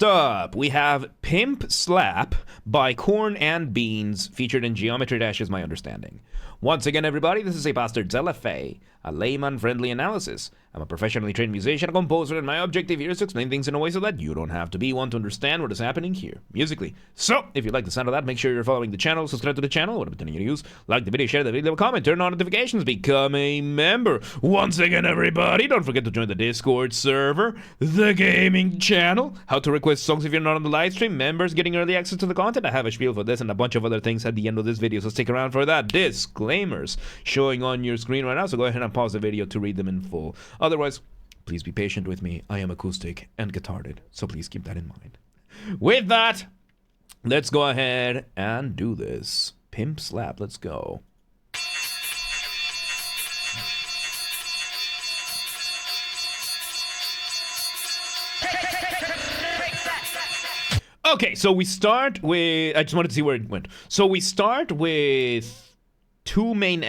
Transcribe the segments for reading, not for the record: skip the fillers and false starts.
Up, we have Pimp Slap by Cornandbeans, featured in Geometry Dash is my understanding. Once again, everybody, this is a Basterd's LFA, a Layman-Friendly analysis. I'm a professionally trained musician, a composer, and my objective here is to explain things in a way so that you don't have to be one to understand what is happening here, musically. So, if you like the sound of that, make sure you're following the channel, subscribe to the channel, whatever button you use, like the video, share the video, leave a comment, turn on notifications, become a member. Once again, everybody, don't forget to join the Discord server, the gaming channel, how to request songs if you're not on the live stream, members getting early access to the content. I have a spiel for this and a bunch of other things at the end of this video, so stick around for that. Disclaimers showing on your screen right now, so go ahead and pause the video to read them in full. Otherwise, please be patient with me. I am acoustic and guitared, so please keep that in mind. With that, let's go ahead and do this. Pimp Slap, let's go. Okay, so we start with, I just wanted to see where it went. So we start with three main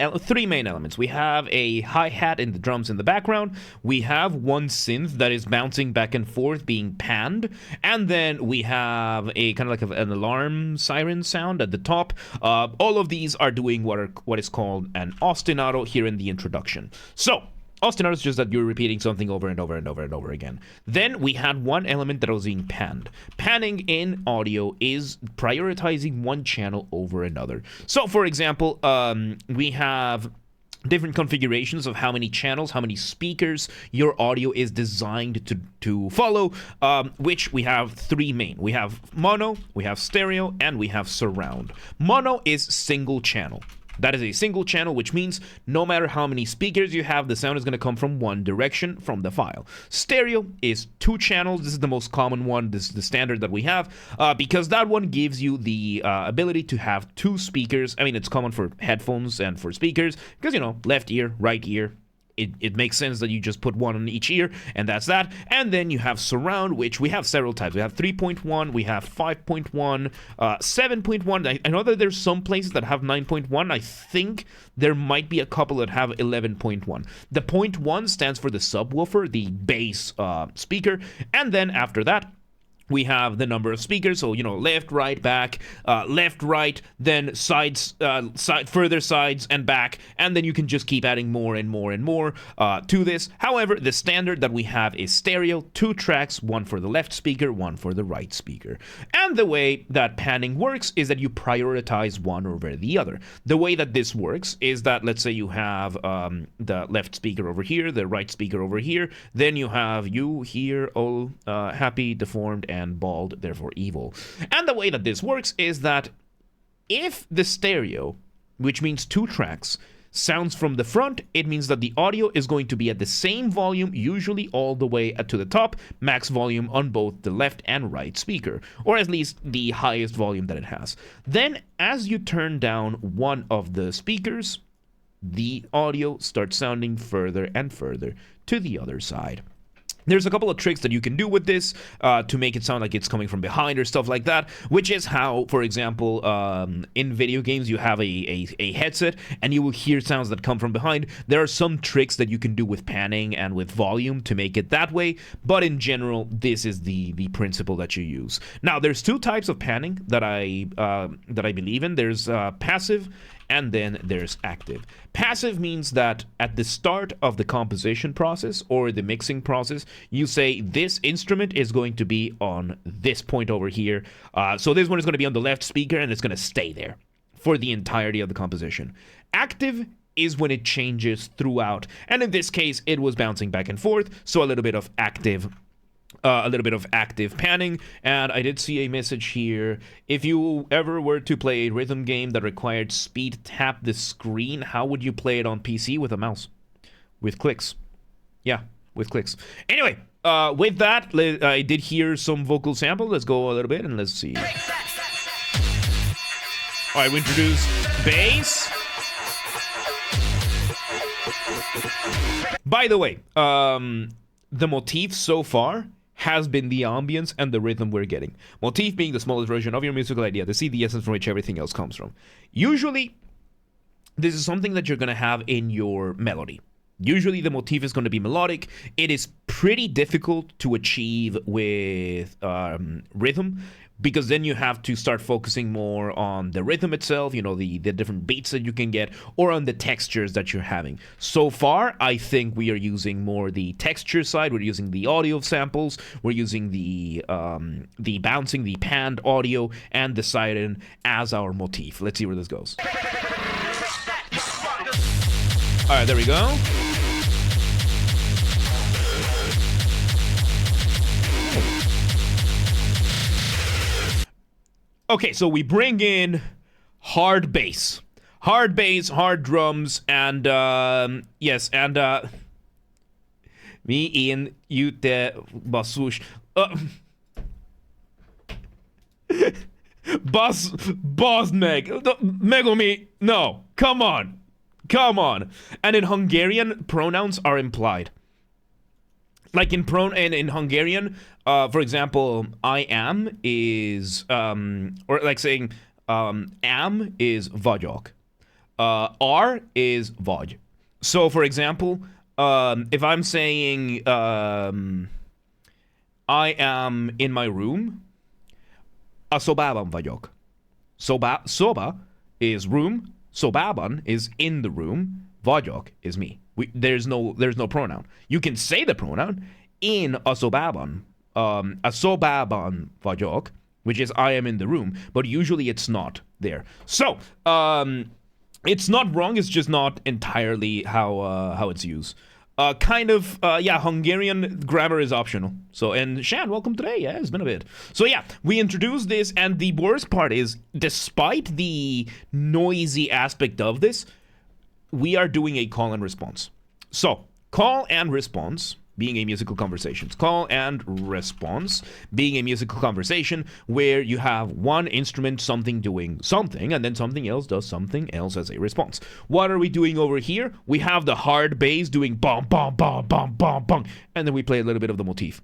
elements. We have a hi-hat in the drums in the background. We have one synth that is bouncing back and forth, being panned. And then we have a kind of like an alarm siren sound at the top. All of these are doing what is called an ostinato here in the introduction. So, ostinato is just that you're repeating something over and over and over and over again. Then we had one element that was being panned. Panning in audio is prioritizing one channel over another. So, for example, we have different configurations of how many channels, how many speakers your audio is designed to follow, which we have three main. We have mono, we have stereo, and we have surround. Mono is single channel. That is a single channel, which means no matter how many speakers you have, the sound is going to come from one direction from the file. Stereo is two channels. This is the most common one. This is the standard that we have, because that one gives you the ability to have two speakers. I mean, it's common for headphones and for speakers because, you know, left ear, right ear. It makes sense that you just put one on each ear, and that's that. And then you have surround, which we have several types. We have 3.1, we have 5.1, 7.1. I know that there's some places that have 9.1. I think there might be a couple that have 11.1. The 0.1 stands for the subwoofer, the bass speaker. And then after that, we have the number of speakers, so, you know, left, right, back, left, right, then sides, further sides and back, and then you can just keep adding more and more and more to this. However, the standard that we have is stereo, two tracks, one for the left speaker, one for the right speaker. And the way that panning works is that you prioritize one over the other. The way that this works is that, let's say you have the left speaker over here, the right speaker over here, then you have you here, all happy, deformed, and bald, therefore evil. And the way that this works is that if the stereo, which means two tracks, sounds from the front, it means that the audio is going to be at the same volume, usually all the way to the top, max volume on both the left and right speaker, or at least the highest volume that it has. Then, as you turn down one of the speakers, the audio starts sounding further and further to the other side. There's a couple of tricks that you can do with this to make it sound like it's coming from behind or stuff like that, which is how, for example, in video games, you have a headset and you will hear sounds that come from behind. There are some tricks that you can do with panning and with volume to make it that way, but in general, this is the principle that you use. Now, there's two types of panning that I believe in. There's passive, and then there's active. Passive means that at the start of the composition process or the mixing process, you say this instrument is going to be on this point over here. So this one is going to be on the left speaker and it's going to stay there for the entirety of the composition. Active is when it changes throughout. And in this case, it was bouncing back and forth. So a little bit of active panning. And I did see a message here. If you ever were to play a rhythm game that required speed tap the screen, how would you play it on PC? With a mouse. With clicks. Yeah, with clicks. Anyway, with that, I did hear some vocal sample. Let's go a little bit and let's see. Alright, we introduce bass. By the way, the motif so far has been the ambience and the rhythm we're getting. Motif being the smallest version of your musical idea, the seed, the essence from which everything else comes from. Usually, this is something that you're going to have in your melody. Usually the motif is going to be melodic. It is pretty difficult to achieve with rhythm, because then you have to start focusing more on the rhythm itself, you know, the different beats that you can get, or on the textures that you're having. So far, I think we are using more the texture side. We're using the audio samples. We're using the bouncing, the panned audio, and the siren as our motif. Let's see where this goes. All right, there we go. Okay, so we bring in hard bass, hard drums, and yes, and me in ute bassush. Bosneg, Megomi. No, come on. And in Hungarian, pronouns are implied. Like in Hungarian, for example, I am is or like saying am is vagyok, are is vagy. So for example, if I'm saying I am in my room, a szobában vagyok. Szoba is room, szobában is in the room, vagyok is me. There's no pronoun. You can say the pronoun in a szobában vagyok, which is I am in the room, but usually it's not there. So it's not wrong. It's just not entirely how it's used. Hungarian grammar is optional. So, and Shan, welcome today. Yeah, it's been a bit. So yeah, we introduced this, and the worst part is, despite the noisy aspect of this, we are doing a call and response. So, call and response being a musical conversation. Call and response being a musical conversation where you have one instrument, something doing something, and then something else does something else as a response. What are we doing over here? We have the hard bass doing bum, bum, bum, bum, bum, bum, and then we play a little bit of the motif.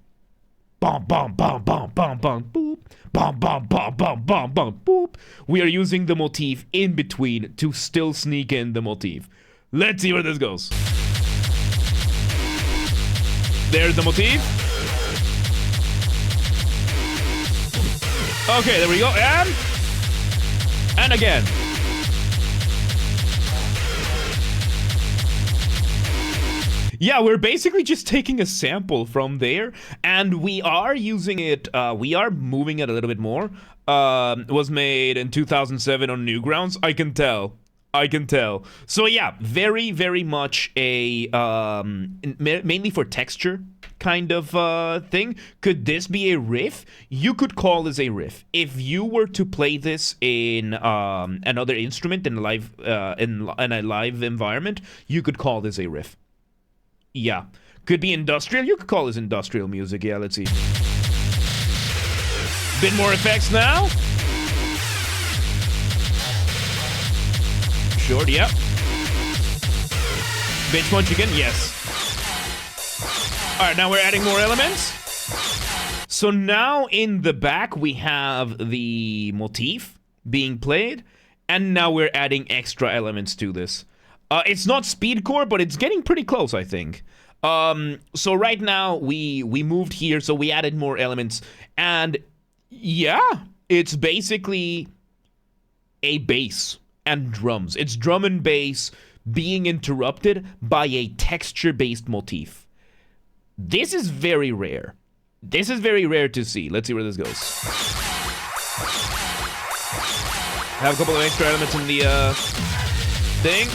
Bum, bum, bum, bum, bum, bum, boop. Bum, bum, bum, bum, bum, bum, boop. We are using the motif in between to still sneak in the motif. Let's see where this goes. There's the motif. Okay, there we go. And again. Yeah, we're basically just taking a sample from there, and we are using it, we are moving it a little bit more. It was made in 2007 on Newgrounds. I can tell. So yeah, very, very much a, mainly for texture kind of thing. Could this be a riff? You could call this a riff. If you were to play this in another instrument in a live, in a live environment, you could call this a riff. Yeah. Could be industrial. You could call this industrial music. Yeah, let's see. Bit more effects now. Short, yep. Bitch punch again, yes. Alright, now we're adding more elements. So now in the back we have the motif being played, and now we're adding extra elements to this. It's not speedcore, but it's getting pretty close, I think. So right now we moved here, so we added more elements, and yeah, it's basically a bass and drums. It's drum and bass being interrupted by a texture-based motif. This is very rare. This is very rare to see. Let's see where this goes. I have a couple of extra elements in the thing.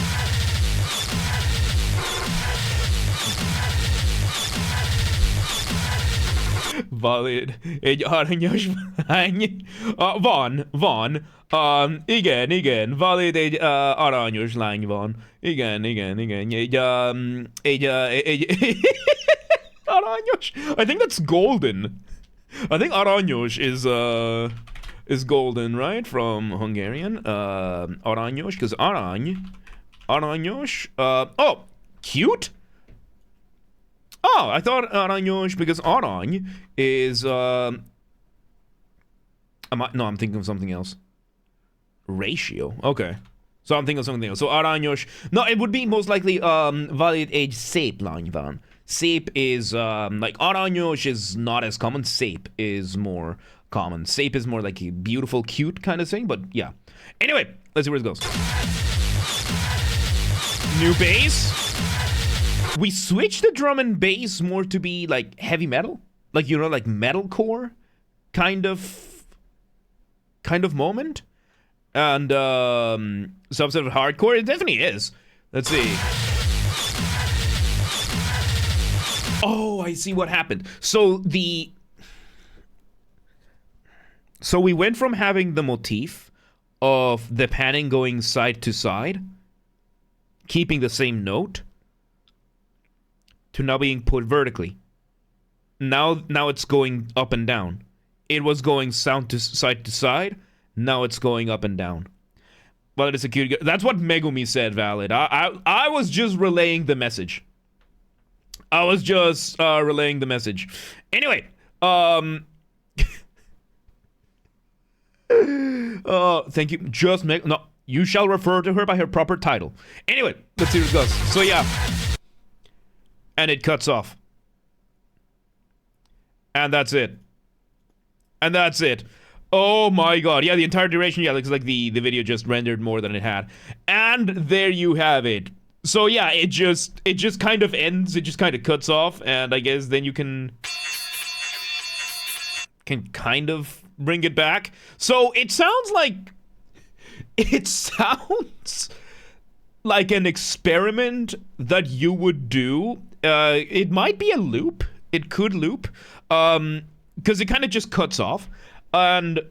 Valid. Egy aranyos lány. Van. Igen. Valid, egy aranyos lány van. Igen. Egy aranyos. I think that's golden. I think aranyos is golden, right? From Hungarian. Aranyos, because aranyos. Oh, cute? Oh, I thought aranyos, because arany is, I'm thinking of something else. Ratio. Okay. Something or something else. So aranyos. No, it would be most likely valid age sape lang van. Sape is like aranyos is not as common. Sape is more common. Sape is more like a beautiful, cute kind of thing. But yeah. Anyway, let's see where it goes. New bass. We switched the drum and bass more to be like heavy metal, like, you know, like metalcore kind of moment, and subset of hardcore. It definitely is. Let's see. Oh, I see what happened. So we went from having the motif of the panning going side to side, keeping the same note, to now being put vertically. Now it's going up and down. It was going side to side. Now it's going up and down. Well, it's a cute. That's what Megumi said. Valid. I was just relaying the message. Anyway, thank you. Just no. You shall refer to her by her proper title. Anyway, let's see where it goes. So yeah. And it cuts off. And that's it. Oh my god. Yeah, the entire duration, yeah, looks like the video just rendered more than it had. And there you have it. So yeah, it just kind of ends. It just kind of cuts off. And I guess then you can kind of bring it back. So it sounds like an experiment that you would do. It might be a loop. It could loop, because it kind of just cuts off, and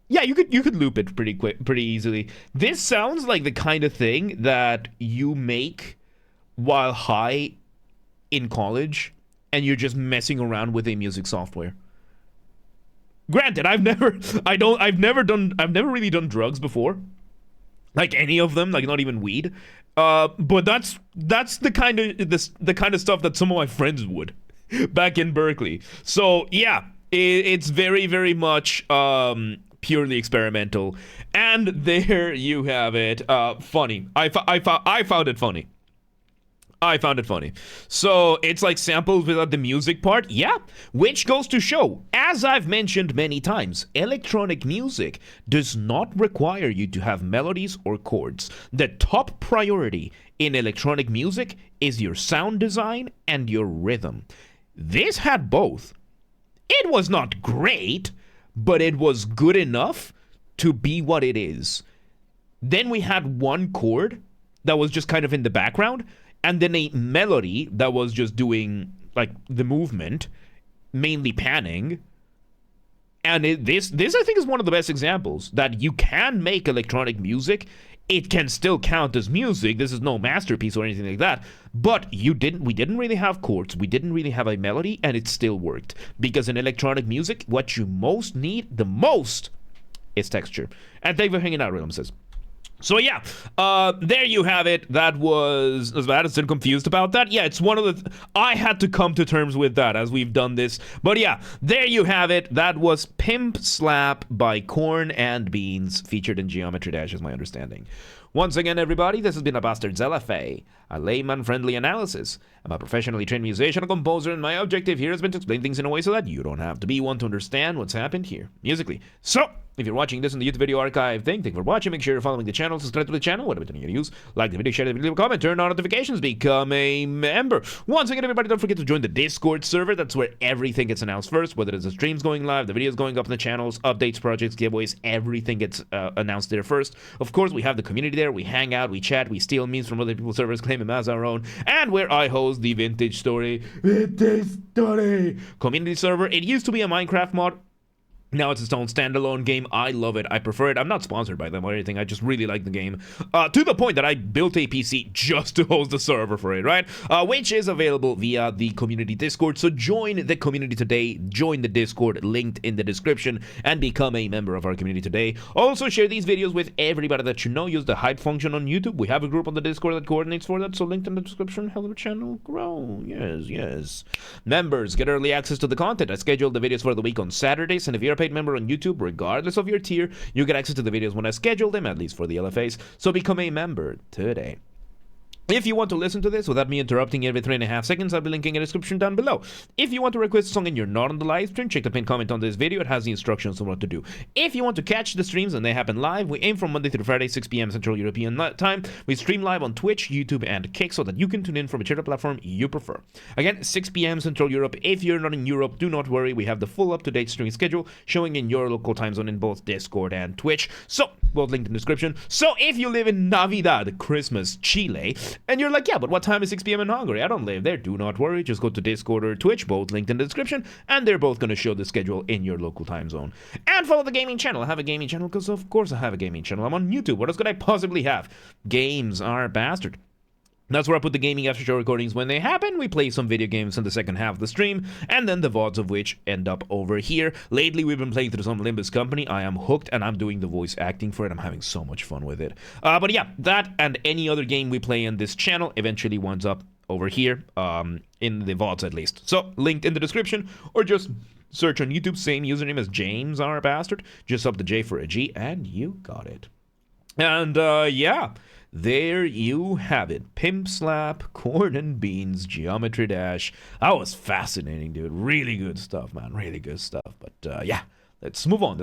yeah, you could loop it pretty easily. This sounds like the kind of thing that you make while high in college, and you're just messing around with a music software. Granted, I've never really done drugs before, like any of them, like not even weed. But that's the kind of stuff that some of my friends would back in Berkeley. So yeah, it's very, very much purely experimental. And there you have it. Funny. I found it funny. So it's like samples without the music part, yeah, which goes to show, as I've mentioned many times, electronic music does not require you to have melodies or chords. The top priority in electronic music is your sound design and your rhythm. This had both. It was not great, but it was good enough to be what it is. Then we had one chord that was just kind of in the background, and then a melody that was just doing, like, the movement, mainly panning. And this I think is one of the best examples that you can make electronic music. It can still count as music. This is no masterpiece or anything like that. But we didn't really have chords. We didn't really have a melody, and it still worked. Because in electronic music, what you the most, is texture. And thank you for hanging out, Rhythm says. So yeah, there you have it. That was, as bad as I'm confused about that. Yeah, it's one of the, I had to come to terms with that as we've done this. But yeah, there you have it. That was Pimp Slap by Cornandbeans, featured in Geometry Dash, is my understanding. Once again, everybody, this has been a Basterd's LFA, a layman-friendly analysis. I'm a professionally trained musician and composer, and my objective here has been to explain things in a way so that you don't have to be one to understand what's happened here, musically. So, if you're watching this in the YouTube video archive thing, thank you for watching. Make sure you're following the channel, subscribe to the channel, whatever button you use. Like the video, share the video, leave a comment, turn on notifications, become a member. Once again, everybody, don't forget to join the Discord server. That's where everything gets announced first, whether it's the streams going live, the videos going up in the channels, updates, projects, giveaways, everything gets announced there first. Of course, we have the community there. We hang out, we chat, we steal memes from other people's servers, claim them as our own, and where I host the Vintage Story community server. It used to be a Minecraft mod. Now it's its own standalone game. I love it. I prefer it. I'm not sponsored by them or anything. I just really like the game. To the point that I built a PC just to host the server for it, right? Which is available via the community Discord. So join the community today. Join the Discord linked in the description and become a member of our community today. Also share these videos with everybody that you know. Use the hype function on YouTube. We have a group on the Discord that coordinates for that. So linked in the description. Help the channel grow. Yes, yes. Members get early access to the content. I schedule the videos for the week on Saturdays. And if you're a paid member on YouTube, regardless of your tier, you get access to the videos when I schedule them, at least for the LFAs. So become a member today. If you want to listen to this without me interrupting every 3.5 seconds, I'll be linking a description down below. If you want to request a song and you're not on the live stream, check the pinned comment on this video. It has the instructions on what to do. If you want to catch the streams and they happen live, we aim from Monday through Friday, 6 p.m. Central European time. We stream live on Twitch, YouTube, and Kick so that you can tune in from whichever platform you prefer. Again, 6 p.m. Central Europe. If you're not in Europe, do not worry. We have the full up-to-date streaming schedule showing in your local time zone in both Discord and Twitch. So, both linked in the description. So, if you live in Navidad, Christmas, Chile, and you're like, yeah, but what time is 6 p.m. in Hungary? I don't live there. Do not worry. Just go to Discord or Twitch, both linked in the description, and they're both going to show the schedule in your local time zone. And follow the gaming channel. I have a gaming channel because, of course, I have a gaming channel. I'm on YouTube. What else could I possibly have? Games are Basterd. That's where I put the gaming after show recordings when they happen. We play some video games in the second half of the stream, and then the VODs of which end up over here. Lately, we've been playing through some Limbus Company. I am hooked, and I'm doing the voice acting for it. I'm having so much fun with it. But yeah, that and any other game we play in this channel eventually winds up over here, in the VODs at least. So, linked in the description, or just search on YouTube, same username as James R. Basterd. Just up the J for a G, and you got it. And, yeah. There you have it. Pimp Slap, Cornandbeans, Geometry Dash. That was fascinating, dude. Really good stuff, man. Really good stuff. But yeah, let's move on.